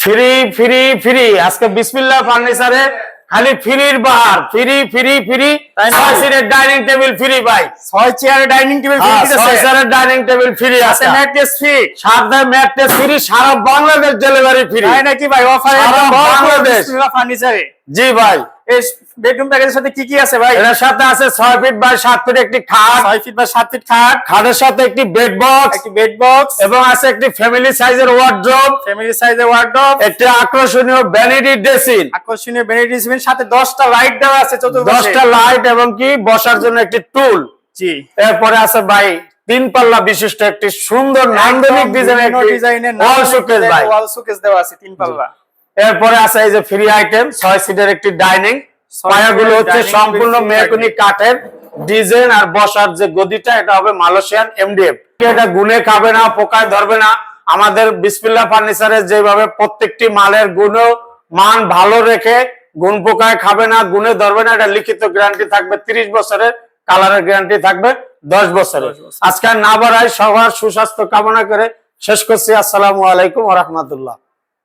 Free free free আজকে বিসমিল্লাহ ফার্নিচারে খালি ফ্রির বাহার, ফ্রি ফ্রি ফ্রি। 6 সিটের ডাইনিং টেবিল ফ্রি ভাই, 6 চেয়ারের ডাইনিং টেবিল ফ্রি দিতেছে, 6 চেয়ারের ডাইনিং টেবিল ফ্রি আছে, ম্যাট্রেস ফ্রি, সাথে ম্যাট্রেস ফ্রি, সারা বাংলাদেশ ডেলিভারি ফ্রি। তাই নাকি ভাই? অফারে বাংলাদেশ বিসমিল্লাহ ফার্নিচারে। জি ভাই। এই বেডরুম প্যাকেজের সাথে কি কি আছে ভাই? এর সাথে আছে 6 ফিট বাই 7 ফিট একটি খাট, 6 ফিট বাই 7 ফিট খাট, খাটের সাথে একটি বেড বক্স, একটি বেড বক্স এবং আছে একটি ফ্যামিলি সাইজের ওয়ার্ড্রোব, ফ্যামিলি সাইজের ওয়ার্ডরোব, একটি আকর্ষণীয় ভ্যানিটি ড্রেসিং, আকর্ষণীয় ভ্যানিটি ড্রেসিং, সাথে 10টা লাইট দেওয়া আছে চতুর্পাশে, 10টা লাইট এবং কি বসার জন্য একটি টুল। জি। এরপরে আছে ভাই 3 পাল্লা বিশিষ্ট একটি সুন্দর নান্দনিক ডিজাইনের ওয়াল শোকেস ভাই, ওয়াল শোকেস দেওয়া আছে 3 পাল্লা। এরপরে আছে এই যে ফ্রি আইটেম 6 সিটের একটি ডাইনিং, পায়াগুলো হচ্ছে সম্পূর্ণ মেহগনি কাঠের ডিজাইন, আর বসার যে গদিটা এটা হবে মালয়েশিয়ান এমডিএফ। এটা গুণে খাবে না, পোকায় ধরবে না। আমাদের বিসমিল্লাহ ফার্নিচারের যেভাবে প্রত্যেকটি মালের মান ভালো রেখে গুণ পোকায় খাবে না, গুণে ধরবে না, এটা লিখিত গ্যারান্টি থাকবে 30 বছরের, কালারের গ্যারান্টি থাকবে 10 বছরের। আজকে না বাড়াই, সবার সুস্বাস্থ্য কামনা করে শেষ করছি। আসসালামু আলাইকুম ওয়া রাহমাতুল্লাহ।